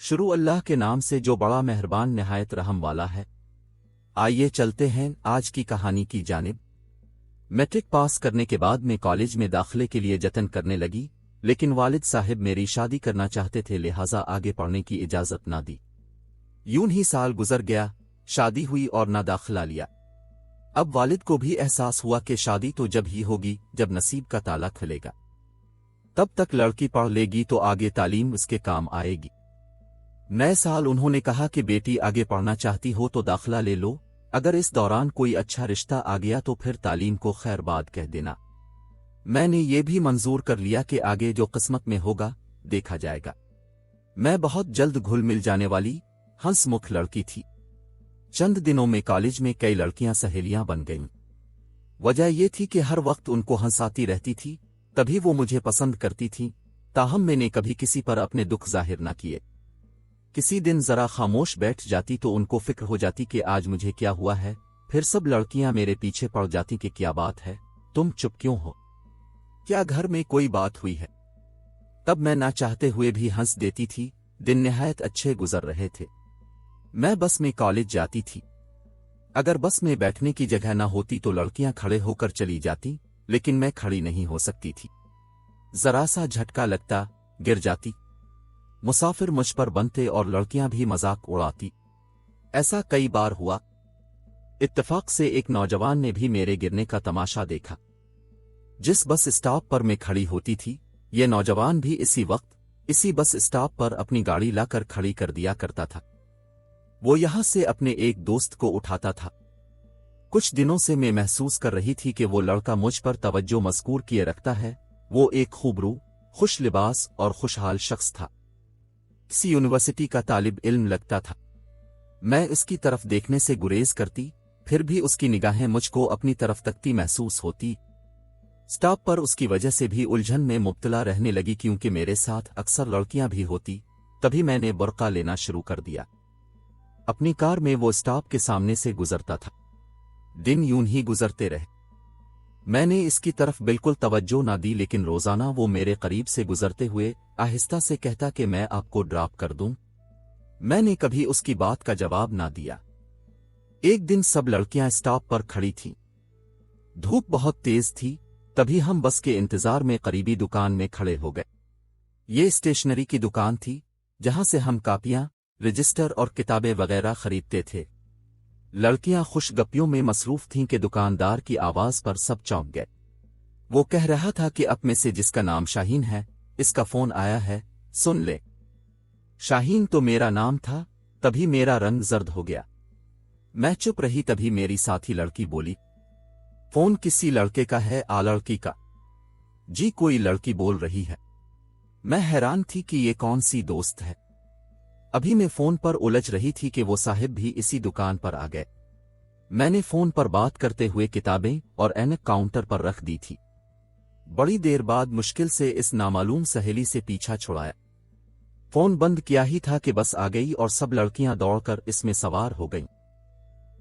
शुरू अल्लाह के नाम से जो बड़ा मेहरबान निहायत रहम वाला है। आइए चलते हैं आज की कहानी की जानिब। मैट्रिक पास करने के बाद मैं कॉलेज में दाखिले के लिए जतन करने लगी, लेकिन वालिद साहिब मेरी शादी करना चाहते थे, लिहाजा आगे पढ़ने की इजाज़त ना दी। यूं ही साल गुजर गया, शादी हुई और ना दाखिला लिया। अब वालिद को भी एहसास हुआ कि शादी तो जब ही होगी जब नसीब का ताला खुलेगा। तब तक लड़की पढ़ लेगी तो आगे तालीम उसके काम आएगी। नए साल उन्होंने कहा कि बेटी आगे पढ़ना चाहती हो तो दाखिला ले लो, अगर इस दौरान कोई अच्छा रिश्ता आ गया तो फिर तालीम को खैरबाद कह देना। मैंने ये भी मंजूर कर लिया कि आगे जो किस्मत में होगा देखा जाएगा। मैं बहुत जल्द घुल मिल जाने वाली हंसमुख लड़की थी। चंद दिनों में कॉलेज में कई लड़कियां सहेलियां बन गईं। वजह यह थी कि हर वक्त उनको हंसाती रहती थी, तभी वो मुझे पसंद करती थीं। ताहम मैंने कभी किसी पर अपने दुख जाहिर न किए। किसी दिन जरा खामोश बैठ जाती तो उनको फिक्र हो जाती कि आज मुझे क्या हुआ है। फिर सब लड़कियां मेरे पीछे पड़ जाती कि क्या बात है, तुम चुप क्यों हो, क्या घर में कोई बात हुई है। तब मैं ना चाहते हुए भी हंस देती थी। दिन निहायत अच्छे गुजर रहे थे। मैं बस में कॉलेज जाती थी। अगर बस में बैठने की जगह न होती तो लड़कियां खड़े होकर चली जाती, लेकिन मैं खड़ी नहीं हो सकती थी। जरा सा झटका लगता गिर जाती। मुसाफिर मुझ पर बनते और लड़कियां भी मजाक उड़ाती। ऐसा कई बार हुआ। इत्तेफाक से एक नौजवान ने भी मेरे गिरने का तमाशा देखा। जिस बस स्टॉप पर मैं खड़ी होती थी, यह नौजवान भी इसी वक्त इसी बस स्टॉप पर अपनी गाड़ी लाकर खड़ी कर दिया करता था। वो यहां से अपने एक दोस्त को उठाता था। कुछ दिनों से मैं महसूस कर रही थी कि वो लड़का मुझ पर तवज्जो मज़कूर किए रखता है। वो एक खूबरू, खुश लिबास और खुशहाल शख्स था। किसी यूनिवर्सिटी का तालिब इल्म लगता था। मैं इसकी तरफ देखने से गुरेज करती, फिर भी उसकी निगाहें मुझको अपनी तरफ तकती महसूस होती। स्टॉप पर उसकी वजह से भी उलझन में मुब्तला रहने लगी, क्योंकि मेरे साथ अक्सर लड़कियां भी होती। तभी मैंने बुर्का लेना शुरू कर दिया। अपनी कार में वो स्टॉप के सामने से गुजरता था। दिन यूं ही गुजरते रहे। मैंने इसकी तरफ बिल्कुल तवज्जो ना दी, लेकिन रोजाना वो मेरे करीब से गुजरते हुए आहिस्ता से कहता कि मैं आपको ड्रॉप कर दूं। मैंने कभी उसकी बात का जवाब ना दिया। एक दिन सब लड़कियां स्टॉप पर खड़ी थीं। धूप बहुत तेज थी। तभी हम बस के इंतजार में करीबी दुकान में खड़े हो गए। ये स्टेशनरी की दुकान थी, जहां से हम कापियां, रजिस्टर और किताबें वगैरह खरीदते थे। लड़कियां खुश गप्पियों में मसरूफ थीं कि दुकानदार की आवाज पर सब चौंक गए। वो कह रहा था कि आप में से जिसका नाम शाहीन है, इसका फोन आया है, सुन ले। शाहीन तो मेरा नाम था। तभी मेरा रंग जर्द हो गया। मैं चुप रही। तभी मेरी साथी लड़की बोली, फोन किसी लड़के का है? आ लड़की का? जी, कोई लड़की बोल रही है। मैं हैरान थी कि ये कौन सी दोस्त है। अभी मैं फोन पर उलझ रही थी कि वो साहिब भी इसी दुकान पर आ गए। मैंने फोन पर बात करते हुए किताबें और ऐनक काउंटर पर रख दी थी। बड़ी देर बाद मुश्किल से इस नामालूम सहेली से पीछा छुड़ाया। फोन बंद किया ही था कि बस आ गई और सब लड़कियां दौड़कर इसमें सवार हो गईं।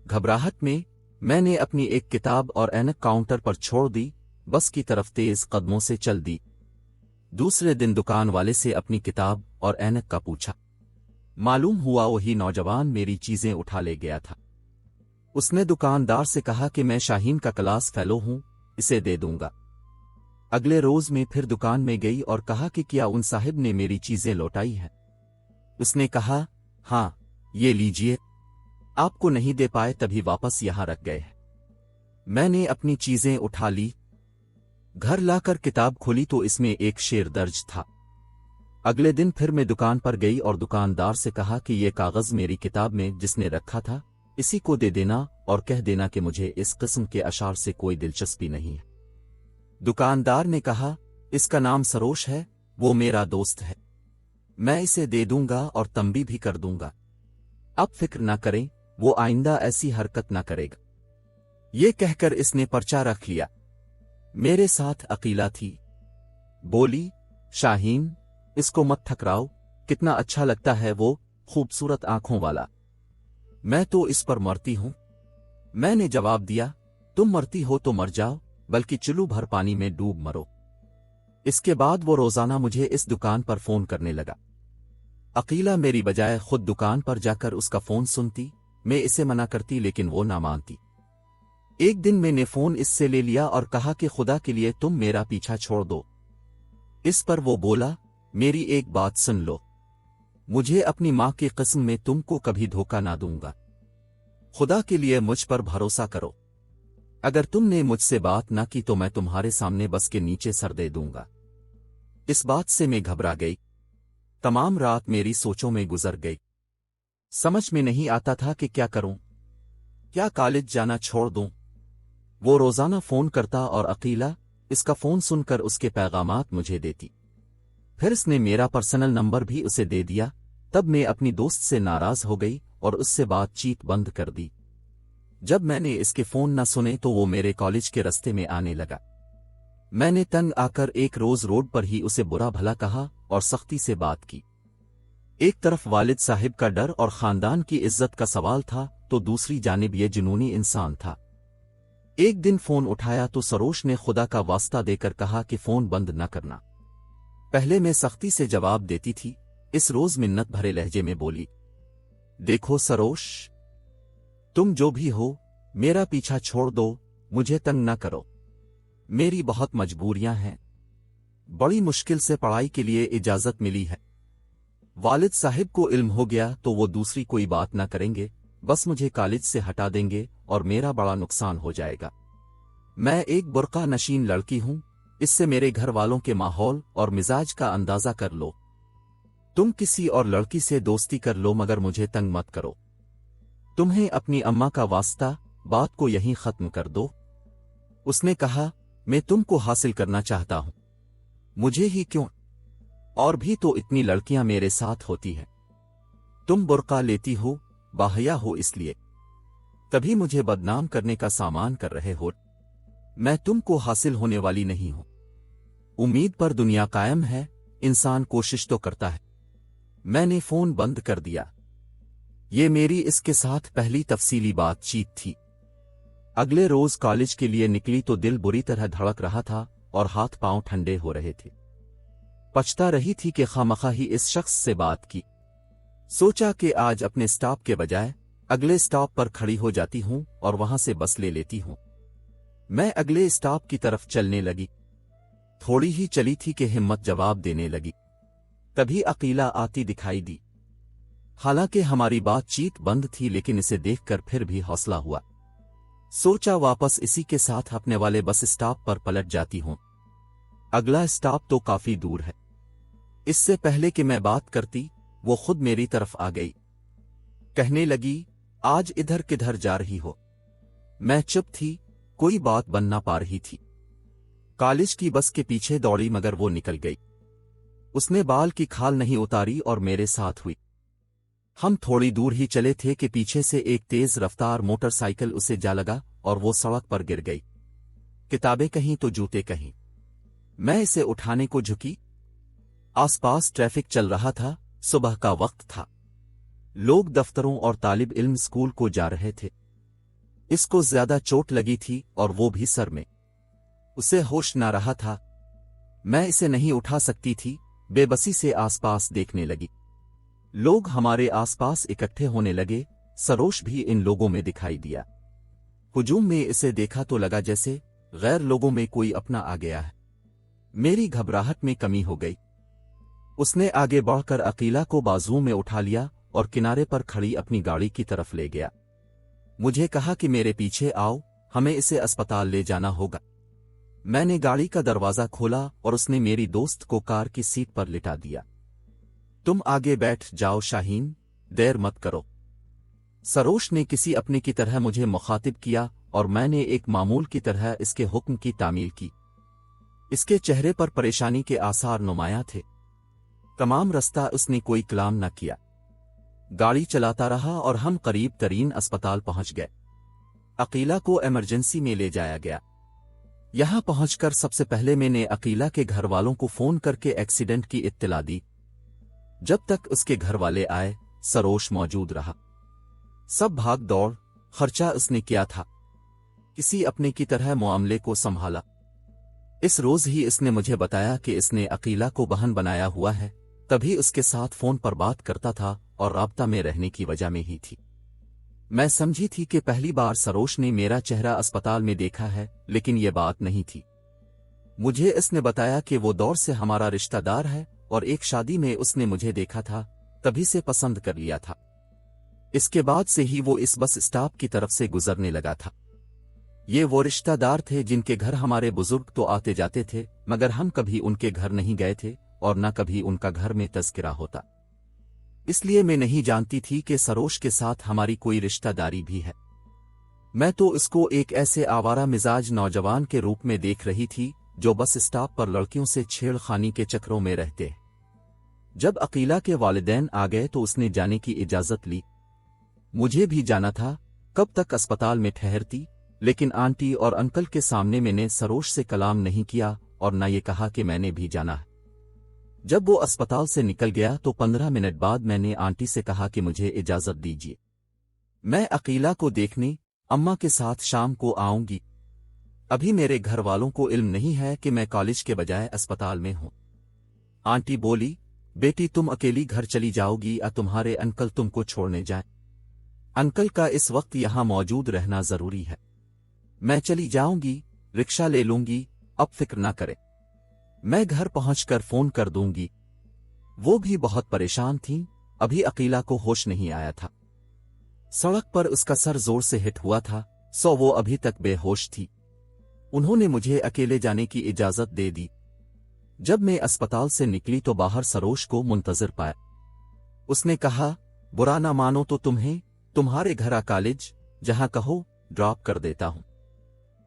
घबराहट में मैंने अपनी एक किताब और ऐनक काउंटर पर छोड़ दी, बस की तरफ तेज कदमों से चल दी। दूसरे दिन दुकान वाले से अपनी किताब और ऐनक का पूछा। मालूम हुआ वही नौजवान मेरी चीजें उठा ले गया था। उसने दुकानदार से कहा कि मैं शाहीन का क्लास फेलो हूं, इसे दे दूंगा। अगले रोज मैं फिर दुकान में गई और कहा कि क्या उन साहिब ने मेरी चीजें लौटाई हैं? उसने कहा, हां, ये लीजिए। आपको नहीं दे पाए तभी वापस यहां रख गए हैं। मैंने अपनी चीजें उठा ली। घर लाकर किताब खोली तो इसमें एक शेर दर्ज था। अगले दिन फिर मैं दुकान पर गई और दुकानदार से कहा कि ये कागज मेरी किताब में जिसने रखा था, इसी को दे देना और कह देना कि मुझे इस किस्म के अशार से कोई दिलचस्पी नहीं है। दुकानदार ने कहा, इसका नाम सरोश है, वो मेरा दोस्त है। मैं इसे दे दूंगा और तंबी भी कर दूंगा। आप फिक्र ना करें, वो आइंदा ऐसी हरकत ना करेगा। ये कहकर इसने पर्चा रख लिया। मेरे साथ अकीला थी। बोली, शाहीन, इसको मत ठकराओ, कितना अच्छा लगता है वो, खूबसूरत आंखों वाला। मैं तो इस पर मरती हूं। मैंने जवाब दिया, तुम मरती हो तो मर जाओ, बल्कि चुल्लू भर पानी में डूब मरो। इसके बाद वो रोजाना मुझे इस दुकान पर फोन करने लगा। عقیلہ میری بجائے خود دکان پر جا کر اس کا فون سنتی، میں اسے منع کرتی لیکن وہ نہ مانتی۔ ایک دن میں نے فون اس سے لے لیا اور کہا کہ خدا کے لیے تم میرا پیچھا چھوڑ دو۔ اس پر وہ بولا، میری ایک بات سن لو، مجھے اپنی ماں کی قسم میں تم کو کبھی دھوکہ نہ دوں گا، خدا کے لیے مجھ پر بھروسہ کرو، اگر تم نے مجھ سے بات نہ کی تو میں تمہارے سامنے بس کے نیچے سر دے دوں گا۔ اس بات سے میں گھبرا گئی، تمام رات میری سوچوں میں گزر گئی، سمجھ میں نہیں آتا تھا کہ کیا کروں، کیا کالج جانا چھوڑ دوں۔ وہ روزانہ فون کرتا اور عقیلہ اس کا فون سن کر اس کے پیغامات مجھے دیتی، پھر اس نے میرا پرسنل نمبر بھی اسے دے دیا۔ تب میں اپنی دوست سے ناراض ہو گئی اور اس سے بات چیت بند کر دی۔ جب میں نے اس کے فون نہ سنے تو وہ میرے کالج کے رستے میں آنے لگا۔ میں نے تنگ آ کر ایک روز روڈ پر ہی اسے برا بھلا کہا اور سختی سے بات کی۔ ایک طرف والد صاحب کا ڈر اور خاندان کی عزت کا سوال تھا تو دوسری جانب یہ جنونی انسان تھا۔ ایک دن فون اٹھایا تو سروش نے خدا کا واسطہ دے کر کہا کہ فون بند نہ کرنا۔ پہلے میں سختی سے جواب دیتی تھی، اس روز منت بھرے لہجے میں بولی، دیکھو سروش، تم جو بھی ہو میرا پیچھا چھوڑ دو، مجھے تنگ نہ کرو، میری بہت مجبوریاں ہیں، بڑی مشکل سے پڑھائی کے لیے اجازت ملی ہے، والد صاحب کو علم ہو گیا تو وہ دوسری کوئی بات نہ کریں گے، بس مجھے کالج سے ہٹا دیں گے اور میرا بڑا نقصان ہو جائے گا۔ میں ایک برقع نشین لڑکی ہوں، اس سے میرے گھر والوں کے ماحول اور مزاج کا اندازہ کر لو۔ تم کسی اور لڑکی سے دوستی کر لو مگر مجھے تنگ مت کرو۔ تمہیں اپنی اماں کا واسطہ، بات کو یہیں ختم کر دو۔ اس نے کہا، میں تم کو حاصل کرنا چاہتا ہوں، مجھے ہی کیوں، اور بھی تو اتنی لڑکیاں میرے ساتھ ہوتی ہیں، تم برقع لیتی ہو، باحیا ہو اس لیے، تبھی مجھے بدنام کرنے کا سامان کر رہے ہو۔ میں تم کو حاصل ہونے والی نہیں ہوں۔ امید پر دنیا قائم ہے، انسان کوشش تو کرتا ہے۔ میں نے فون بند کر دیا۔ یہ میری اس کے ساتھ پہلی تفصیلی بات چیت تھی۔ اگلے روز کالج کے لیے نکلی تو دل بری طرح دھڑک رہا تھا اور ہاتھ پاؤں ٹھنڈے ہو رہے تھے۔ پچھتا رہی تھی کہ خوامخواہ ہی اس شخص سے بات کی۔ سوچا کہ آج اپنے سٹاپ کے بجائے اگلے سٹاپ پر کھڑی ہو جاتی ہوں اور وہاں سے بس لے لیتی ہوں۔ میں اگلے سٹاپ کی طرف چلنے لگی۔ تھوڑی ہی چلی تھی کہ ہمت جواب دینے لگی، تبھی عقیلہ آتی دکھائی دی۔ حالانکہ ہماری بات چیت بند تھی لیکن اسے دیکھ کر پھر بھی حوصلہ ہوا۔ سوچا واپس اسی کے ساتھ اپنے والے بس سٹاپ پر پلٹ جاتی ہوں، اگلا سٹاپ تو کافی دور ہے۔ اس سے پہلے کہ میں بات کرتی وہ خود میری طرف آ گئی، کہنے لگی، آج ادھر کدھر جا رہی ہو؟ میں چپ تھی، کوئی بات بن نہ پا رہی تھی۔ کالج کی بس کے پیچھے دوڑی مگر وہ نکل گئی۔ اس نے بال کی کھال نہیں اتاری اور میرے ساتھ ہوئی۔ ہم تھوڑی دور ہی چلے تھے کہ پیچھے سے ایک تیز رفتار موٹر سائیکل اسے جا لگا اور وہ سڑک پر گر گئی، کتابیں کہیں تو جوتے کہیں۔ میں اسے اٹھانے کو جھکی۔ آس پاس ٹریفک چل رہا تھا، صبح کا وقت تھا، لوگ دفتروں اور طالب علم اسکول کو جا رہے تھے۔ اس کو زیادہ چوٹ لگی تھی اور وہ بھی سر میں، اسے ہوش نہ رہا تھا۔ میں اسے نہیں اٹھا سکتی تھی، بے بسی سے آس پاس دیکھنے لگی۔ لوگ ہمارے آس پاس اکٹھے ہونے لگے، سروش بھی ان لوگوں میں دکھائی دیا۔ ہجوم میں اسے دیکھا تو لگا جیسے غیر لوگوں میں کوئی اپنا آ گیا ہے۔ میری گھبراہٹ میں کمی ہو گئی۔ اس نے آگے بڑھ کر عقیلہ کو بازو میں اٹھا لیا اور کنارے پر کھڑی اپنی گاڑی کی طرف لے گیا۔ مجھے کہا کہ میرے پیچھے آؤ، ہمیں اسے اسپتال لے جانا ہوگا۔ میں نے گاڑی کا دروازہ کھولا اور اس نے میری دوست کو کار کی سیٹ پر لٹا دیا۔ تم آگے بیٹھ جاؤ شاہین، دیر مت کرو۔ سروش نے کسی اپنے کی طرح مجھے مخاطب کیا اور میں نے ایک معمول کی طرح اس کے حکم کی تعمیل کی۔ اس کے چہرے پر پریشانی کے آثار نمایاں تھے۔ تمام رستہ اس نے کوئی کلام نہ کیا، گاڑی چلاتا رہا اور ہم قریب ترین اسپتال پہنچ گئے۔ عقیلہ کو ایمرجنسی میں لے جایا گیا۔ یہاں پہنچ کر سب سے پہلے میں نے عقیلہ کے گھر والوں کو فون کر کے ایکسیڈنٹ کی اطلاع دی۔ جب تک اس کے گھر والے آئے، سروش موجود رہا۔ سب بھاگ دوڑ، خرچہ اس نے کیا تھا، کسی اپنے کی طرح معاملے کو سنبھالا۔ اس روز ہی اس نے مجھے بتایا کہ اس نے عقیلہ کو بہن بنایا ہوا ہے، तभी उसके साथ फोन पर बात करता था और राब्ता में रहने की वजह में ही थी। मैं समझी थी कि पहली बार सरोश ने मेरा चेहरा अस्पताल में देखा है, लेकिन ये बात नहीं थी। मुझे इसने बताया कि वो दौर से हमारा रिश्तेदार है और एक शादी में उसने मुझे देखा था, तभी से पसंद कर लिया था। इसके बाद से ही वो इस बस स्टॉप की तरफ से गुजरने लगा था। ये वो रिश्तेदार थे जिनके घर हमारे बुजुर्ग तो आते जाते थे, मगर हम कभी उनके घर नहीं गए थे और न कभी उनका घर में तज़किरा होता। इसलिए मैं नहीं जानती थी कि सरोश के साथ हमारी कोई रिश्तेदारी भी है। मैं तो इसको एक ऐसे आवारा मिजाज नौजवान के रूप में देख रही थी जो बस स्टॉप पर लड़कियों से छेड़खानी के चक्रों में रहते। जब अकीला के वालिदैन आ गए तो उसने जाने की इजाजत ली। मुझे भी जाना था, कब तक अस्पताल में ठहरती, लेकिन आंटी और अंकल के सामने मैंने सरोश से कलाम नहीं किया और न ये कहा कि मैंने भी जाना है। जब वो अस्पताल से निकल गया तो 15 मिनट बाद मैंने आंटी से कहा कि मुझे इजाजत दीजिए, मैं अकीला को देखने अम्मा के साथ शाम को आऊंगी। अभी मेरे घर वालों को इल्म नहीं है कि मैं कॉलेज के बजाय अस्पताल में हूं। आंटी बोली, बेटी तुम अकेली घर चली जाओगी या तुम्हारे अंकल तुमको छोड़ने जाएं? अंकल का इस वक्त यहां मौजूद रहना जरूरी है। मैं चली जाऊंगी, रिक्शा ले लूंगी, अब फिक्र ना करें, मैं घर पहुंचकर फोन कर दूंगी। वो भी बहुत परेशान थीं, अभी अकीला को होश नहीं आया था। सड़क पर उसका सर जोर से हिट हुआ था, सो वो अभी तक बेहोश थी। उन्होंने मुझे अकेले जाने की इजाजत दे दी। जब मैं अस्पताल से निकली तो बाहर सरोश को मुंतजिर पाया। उसने कहा, बुरा ना मानो तो तुम्हें तुम्हारे घर आ कॉलेज, जहां कहो ड्रॉप कर देता हूं।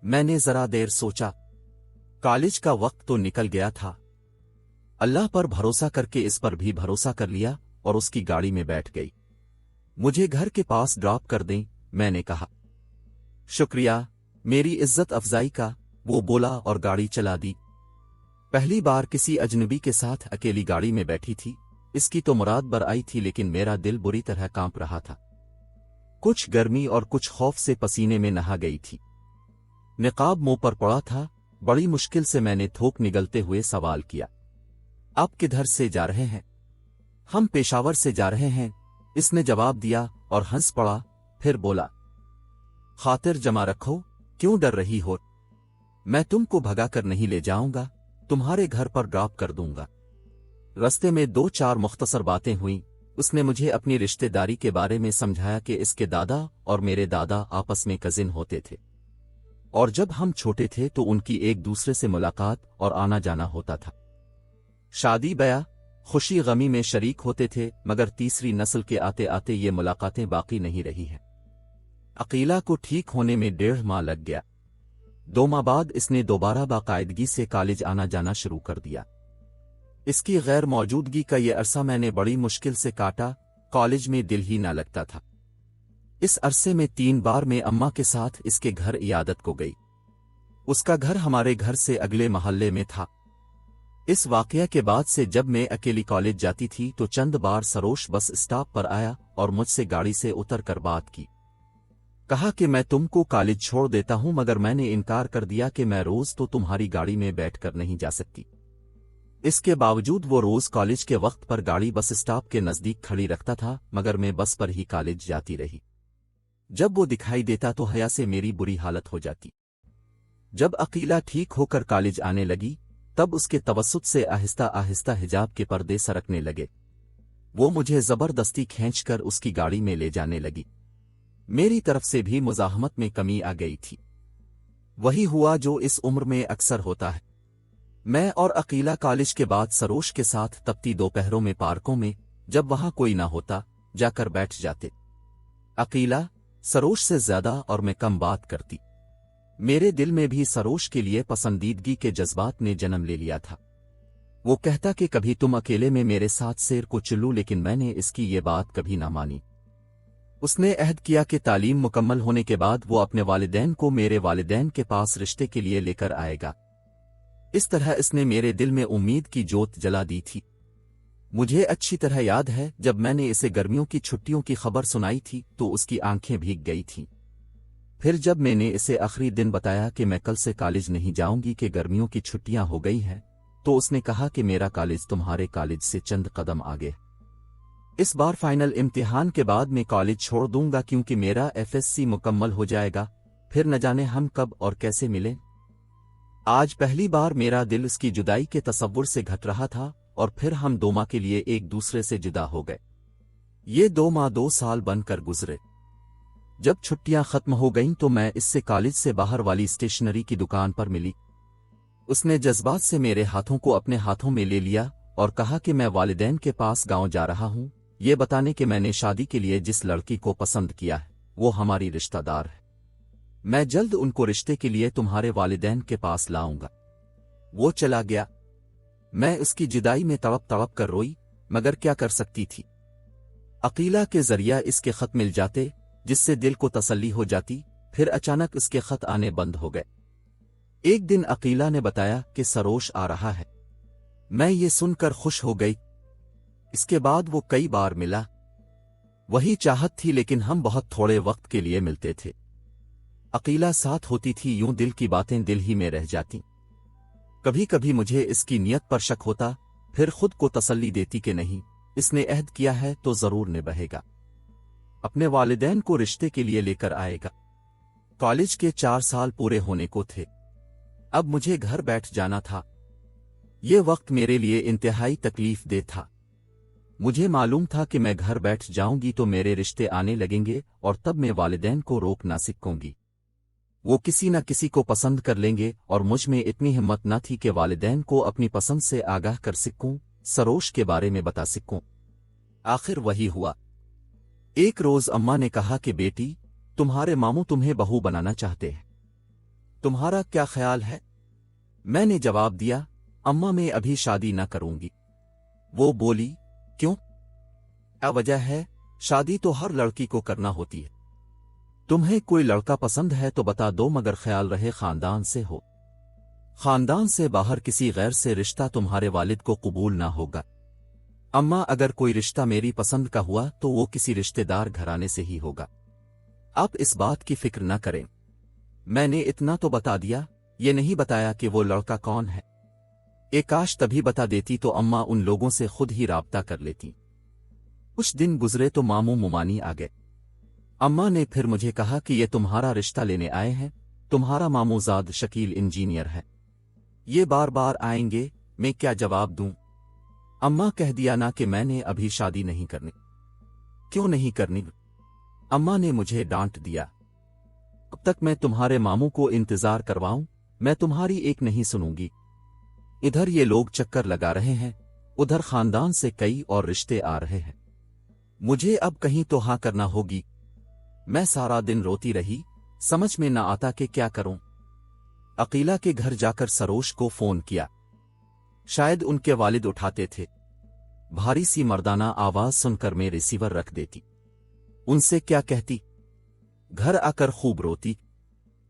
मैंने जरा देर सोचा, कॉलेज का वक्त तो निकल गया था। अल्लाह पर भरोसा करके इस पर भी भरोसा कर लिया और उसकी गाड़ी में बैठ गई। मुझे घर के पास ड्रॉप कर दें, मैंने कहा। शुक्रिया मेरी इज्जत अफजाई का, वो बोला और गाड़ी चला दी। पहली बार किसी अजनबी के साथ अकेली गाड़ी में बैठी थी। इसकी तो मुराद बर आई थी, लेकिन मेरा दिल बुरी तरह कांप रहा था। कुछ गर्मी और कुछ खौफ से पसीने में नहा गई थी। निकाब मुंह पर पड़ा था। बड़ी मुश्किल से मैंने थूक निगलते हुए सवाल किया, आप किधर से जा रहे हैं? हम पेशावर से जा रहे हैं, इसने जवाब दिया और हंस पड़ा। फिर बोला, खातिर जमा रखो, क्यों डर रही हो? मैं तुमको भगाकर नहीं ले जाऊंगा, तुम्हारे घर पर ड्रॉप कर दूंगा। रस्ते में 2-4 मुख्तसर बातें हुईं। उसने मुझे अपनी रिश्तेदारी के बारे में समझाया कि इसके दादा और मेरे दादा आपस में कजिन होते थे और जब हम छोटे थे तो उनकी एक दूसरे से मुलाकात और आना जाना होता था। शादी ब्याह खुशी गमी में शरीक होते थे, मगर तीसरी नस्ल के आते आते ये मुलाकातें बाकी नहीं रही हैं। अकीला को ठीक होने में 1.5 माह लग गया। 2 माह बाद इसने दोबारा बाकायदगी से कॉलेज आना जाना शुरू कर दिया। इसकी गैर मौजूदगी का ये अरसा मैंने बड़ी मुश्किल से काटा। कॉलेज में दिल ही ना लगता था। इस अरसे में 3 बार मैं अम्मा के साथ इसके घर इयादत को गई। उसका घर हमारे घर से अगले मोहल्ले में था। इस वाकया के बाद से जब मैं अकेली कॉलेज जाती थी तो चंद बार सरोश बस स्टॉप पर आया और मुझसे गाड़ी से उतर कर बात की। कहा कि मैं तुमको कॉलेज छोड़ देता हूं, मगर मैंने इनकार कर दिया कि मैं रोज तो तुम्हारी गाड़ी में बैठकर नहीं जा सकती। इसके बावजूद वो रोज कॉलेज के वक्त पर गाड़ी बस स्टॉप के नजदीक खड़ी रखता था, मगर मैं बस पर ही कॉलेज जाती रही। जब वो दिखाई देता तो हया से मेरी बुरी हालत हो जाती। जब अकीला ठीक होकर कॉलेज आने लगी तब उसके तवस्सुत से आहिस्ता आहिस्ता हिजाब के पर्दे सरकने लगे। वो मुझे जबरदस्ती खींचकर उसकी गाड़ी में ले जाने लगी। मेरी तरफ से भी मुजाहमत में कमी आ गई थी। वही हुआ जो इस उम्र में अक्सर होता है। मैं और अकीला कॉलेज के बाद सरोश के साथ तपती दोपहरों में पार्कों में, जब वहां कोई ना होता, जाकर बैठ जाते। अकीला सरोश से ज्यादा और मैं कम बात करती। मेरे दिल में भी सरोश के लिए पसंदीदगी के जज्बात ने जन्म ले लिया था। वो कहता कि कभी तुम अकेले में मेरे साथ सैर को चलूं, लेकिन मैंने इसकी ये बात कभी ना मानी। उसने अहद किया कि तालीम मुकम्मल होने के बाद वो अपने वालिदैन को मेरे वालिदैन के पास रिश्ते के लिए लेकर आएगा। इस तरह इसने मेरे दिल में उम्मीद की जोत जला दी थी। मुझे अच्छी तरह याद है जब मैंने इसे गर्मियों की छुट्टियों की खबर सुनाई थी तो उसकी आंखें भीग गई थीं। फिर जब मैंने इसे आखिरी दिन बताया कि मैं कल से कॉलेज नहीं जाऊंगी कि गर्मियों की छुट्टियां हो गई हैं, تو اس نے کہا کہ میرا کالج تمہارے کالج سے چند قدم آگے۔ اس بار فائنل امتحان کے بعد میں کالج چھوڑ دوں گا کیونکہ میرا FSC مکمل ہو جائے گا، پھر نہ جانے ہم کب اور کیسے ملیں۔ آج پہلی بار میرا دل اس کی جدائی کے تصور سے گھٹ رہا تھا، اور پھر ہم 2 ماہ کے لیے ایک دوسرے سے جدا ہو گئے۔ یہ 2 ماہ 2 سال بن کر گزرے۔ جب چھٹیاں ختم ہو گئیں تو میں اس سے کالج سے باہر والی اسٹیشنری کی دکان پر ملی۔ اس نے جذبات سے میرے ہاتھوں کو اپنے ہاتھوں میں لے لیا اور کہا کہ میں والدین کے پاس گاؤں جا رہا ہوں، یہ بتانے کہ میں نے شادی کے لیے جس لڑکی کو پسند کیا ہے وہ ہماری رشتہ دار ہے۔ میں جلد ان کو رشتے کے لیے تمہارے والدین کے پاس لاؤں گا۔ وہ چلا گیا۔ میں اس کی جدائی میں تڑپ تڑپ کر روئی، مگر کیا کر سکتی تھی؟ عقیلہ کے ذریعہ اس کے خط مل جاتے جس سے دل کو تسلی ہو جاتی، پھر اچانک اس کے خط آنے بند ہو گئے۔ ایک دن عقیلہ نے بتایا کہ سروش آ رہا ہے۔ میں یہ سن کر خوش ہو گئی۔ اس کے بعد وہ کئی بار ملا۔ وہی چاہت تھی لیکن ہم بہت تھوڑے وقت کے لیے ملتے تھے۔ عقیلہ ساتھ ہوتی تھی، یوں دل کی باتیں دل ہی میں رہ جاتی۔ کبھی کبھی مجھے اس کی نیت پر شک ہوتا، پھر خود کو تسلی دیتی کہ نہیں، اس نے عہد کیا ہے تو ضرور نبھائے گا، اپنے والدین کو رشتے کے لیے لے کر آئے گا۔ کالج کے 4 سال پورے ہونے کو تھے۔ اب مجھے گھر بیٹھ جانا تھا۔ یہ وقت میرے لیے انتہائی تکلیف دہ تھا۔ مجھے معلوم تھا کہ میں گھر بیٹھ جاؤں گی تو میرے رشتے آنے لگیں گے اور تب میں والدین کو روک نہ سکوں گی۔ وہ کسی نہ کسی کو پسند کر لیں گے اور مجھ میں اتنی ہمت نہ تھی کہ والدین کو اپنی پسند سے آگاہ کر سکوں، سروش کے بارے میں بتا سکوں۔ آخر وہی ہوا۔ ایک روز اماں نے کہا کہ بیٹی، تمہارے ماموں تمہیں بہو بنانا چاہتے ہیں، تمہارا کیا خیال ہے؟ میں نے جواب دیا، اماں میں ابھی شادی نہ کروں گی۔ وہ بولی، کیوں؟ کیا وجہ ہے؟ شادی تو ہر لڑکی کو کرنا ہوتی ہے۔ تمہیں کوئی لڑکا پسند ہے تو بتا دو، مگر خیال رہے خاندان سے ہو۔ خاندان سے باہر کسی غیر سے رشتہ تمہارے والد کو قبول نہ ہوگا۔ اماں، اگر کوئی رشتہ میری پسند کا ہوا تو وہ کسی رشتہ دار گھرانے سے ہی ہوگا، آپ اس بات کی فکر نہ کریں۔ میں نے اتنا تو بتا دیا، یہ نہیں بتایا کہ وہ لڑکا کون ہے۔ ایک کاش تبھی بتا دیتی تو اماں ان لوگوں سے خود ہی رابطہ کر لیتی۔ کچھ دن گزرے تو ماموں ممانی آ گئے۔ اماں نے پھر مجھے کہا کہ یہ تمہارا رشتہ لینے آئے ہیں، تمہارا ماموں زاد شکیل انجینئر ہے، یہ بار بار آئیں گے۔ میں کیا جواب دوں؟ اماں کہہ دیا نا کہ میں نے ابھی شادی نہیں کرنی۔ کیوں نہیں کرنی؟ اماں نے مجھے ڈانٹ دیا۔ اب تک میں تمہارے ماموں کو انتظار کرواؤں؟ میں تمہاری ایک نہیں سنوں گی۔ ادھر یہ لوگ چکر لگا رہے ہیں، ادھر خاندان سے کئی اور رشتے آ رہے ہیں، مجھے اب کہیں تو ہاں کرنا ہوگی۔ میں سارا دن روتی رہی، سمجھ میں نہ آتا کہ کیا کروں۔ عقیلہ کے گھر جا کر سروش کو فون کیا، شاید ان کے والد اٹھاتے تھے۔ بھاری سی مردانہ آواز سن کر میں ریسیور رکھ دیتی۔ ان سے کیا کہتی؟ گھر آ کر خوب روتی۔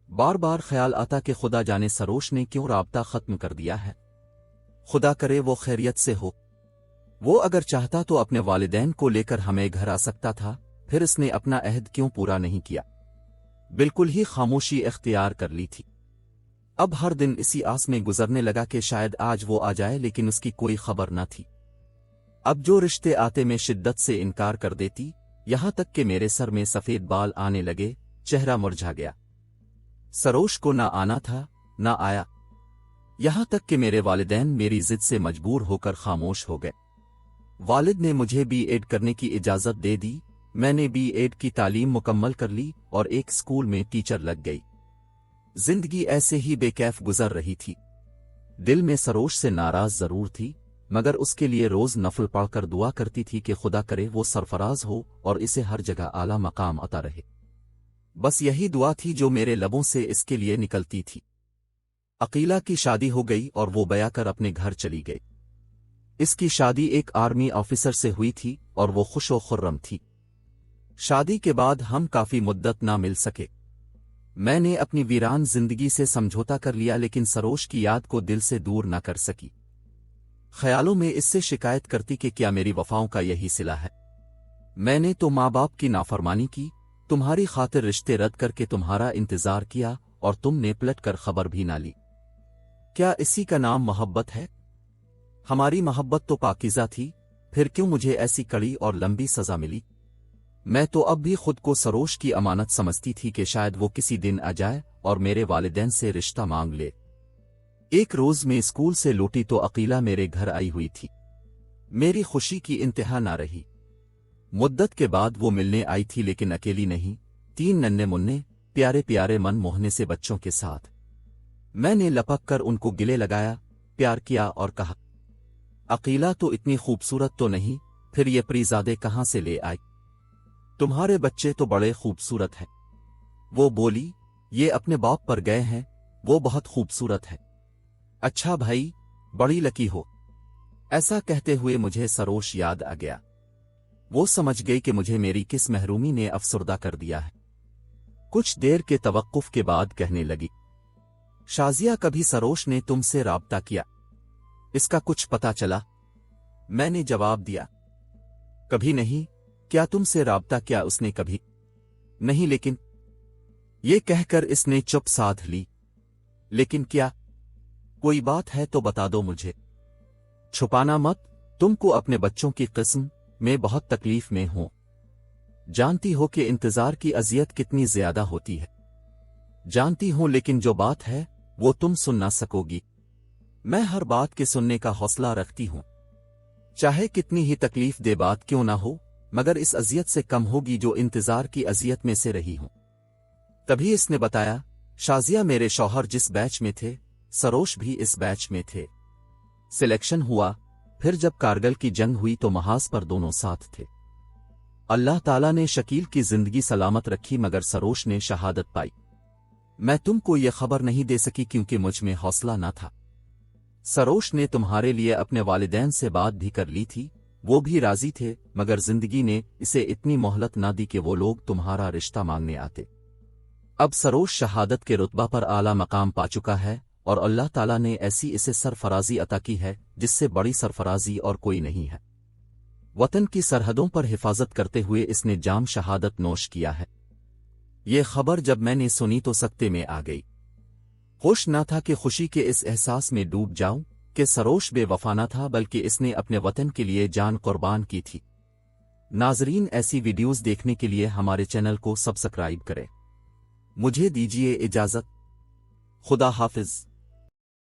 بار بار خیال آتا کہ خدا جانے سروش نے کیوں رابطہ ختم کر دیا ہے، خدا کرے وہ خیریت سے ہو۔ وہ اگر چاہتا تو اپنے والدین کو لے کر ہمیں گھر آ سکتا تھا، پھر اس نے اپنا عہد کیوں پورا نہیں کیا؟ بالکل ہی خاموشی اختیار کر لی تھی۔ اب ہر دن اسی آس میں گزرنے لگا کہ شاید آج وہ آ جائے، لیکن اس کی کوئی خبر نہ تھی۔ اب جو رشتے آتے میں شدت سے انکار کر دیتی، یہاں تک کہ میرے سر میں سفید بال آنے لگے، چہرہ مرجھا گیا۔ سروش کو نہ آنا تھا، نہ آیا، یہاں تک کہ میرے والدین میری ضد سے مجبور ہو کر خاموش ہو گئے۔ والد نے مجھے BA کرنے کی اجازت دے دی۔ میں نے BA کی تعلیم مکمل کر لی اور ایک اسکول میں ٹیچر لگ گئی۔ زندگی ایسے ہی بے کیف گزر رہی تھی۔ دل میں سروش سے ناراض ضرور تھی، مگر اس کے لیے روز نفل پڑھ کر دعا کرتی تھی کہ خدا کرے وہ سرفراز ہو اور اسے ہر جگہ اعلیٰ مقام عطا رہے۔ بس یہی دعا تھی جو میرے لبوں سے اس کے لیے نکلتی تھی۔ عقیلہ کی شادی ہو گئی اور وہ بیاہ کر اپنے گھر چلی گئی۔ اس کی شادی ایک آرمی آفیسر سے ہوئی تھی اور وہ خوش و خرم تھی۔ شادی کے بعد ہم کافی مدت نہ مل سکے۔ میں نے اپنی ویران زندگی سے سمجھوتا کر لیا، لیکن سروش کی یاد کو دل سے دور نہ کر سکی۔ خیالوں میں اس سے شکایت کرتی کہ کیا میری وفاؤں کا یہی صلہ ہے؟ میں نے تو ماں باپ کی نافرمانی کی، تمہاری خاطر رشتے رد کر کے تمہارا انتظار کیا اور تم نے پلٹ کر خبر بھی نہ لی۔ کیا اسی کا نام محبت ہے؟ हमारी मोहब्बत तो पाकीज़ा थी, फिर क्यों मुझे ऐसी कड़ी और लंबी सज़ा मिली? मैं तो अब भी खुद को सरोश की अमानत समझती थी कि शायद वो किसी दिन आ जाए और मेरे वालिदैन से रिश्ता मांग ले। एक रोज़ मैं स्कूल से लौटी तो अकीला मेरे घर आई हुई थी। मेरी खुशी की इंतहा ना रही। मुद्दत के बाद वो मिलने आई थी, लेकिन अकेली नहीं, 3 नन्हे मुन्ने प्यारे प्यारे मन मोहने से बच्चों के साथ। मैंने लपक कर उनको गिले लगाया, प्यार किया और कहा, अकीला तो इतनी खूबसूरत तो नहीं, फिर ये परीज़ादे कहाँ से ले आई? तुम्हारे बच्चे तो बड़े खूबसूरत हैं। वो बोली, ये अपने बाप पर गए हैं, वो बहुत खूबसूरत है। अच्छा भाई, बड़ी लकी हो। ऐसा कहते हुए मुझे सरोश याद आ गया। वो समझ गई कि मुझे मेरी किस महरूमी ने अफसुर्दा कर दिया है। कुछ देर के तवक्कुफ के बाद कहने लगी, शाजिया, कभी सरोश ने तुमसे राब्ता किया? इसका कुछ पता चला? मैंने जवाब दिया, कभी नहीं। क्या तुमसे राब्ता किया उसने? कभी नहीं। लेकिन ये कहकर इसने चुप साध ली। लेकिन क्या? कोई बात है तो बता दो मुझे, छुपाना मत। तुमको अपने बच्चों की किस्म में बहुत तकलीफ में हो। जानती हो कि इंतजार की अजियत कितनी ज्यादा होती है। जानती हूं, लेकिन जो बात है वो तुम सुन ना सकोगी। मैं हर बात के सुनने का हौसला रखती हूं, चाहे कितनी ही तकलीफ दे बात क्यों ना हो, मगर इस अजियत से कम होगी जो इंतजार की अजियत में से रही हूं। तभी इसने बताया, शाजिया, मेरे शौहर जिस बैच में थे, सरोश भी इस बैच में थे। सिलेक्शन हुआ, फिर जब कारगिल की जंग हुई तो महाज पर दोनों साथ थे। अल्लाह ताला ने शकील की जिंदगी सलामत रखी, मगर सरोश ने शहादत पाई। मैं तुमको ये खबर नहीं दे सकी क्योंकि मुझ में हौसला न था। सरोश ने तुम्हारे लिए अपने वालिदैन से बात भी कर ली थी, वो भी राजी थे, मगर जिंदगी ने इसे इतनी मोहलत ना दी कि वो लोग तुम्हारा रिश्ता मांगने आते। अब सरोश शहादत के रुतबा पर आला मकाम पा चुका है और अल्लाह ताला ने ऐसी इसे सरफराजी अता की है जिससे बड़ी सरफराजी और कोई नहीं है। वतन की सरहदों पर हिफाजत करते हुए इसने जाम शहादत नोश किया है। ये खबर जब मैंने सुनी तो सकते में आ गई। होश ना था कि खुशी के इस एहसास में डूब जाऊं कि सरोश बेवफा न था, बल्कि इसने अपने वतन के लिए जान कुर्बान की थी। नाजरीन, ऐसी वीडियोस देखने के लिए हमारे चैनल को सब्सक्राइब करें। मुझे दीजिए इजाजत। खुदा हाफिज।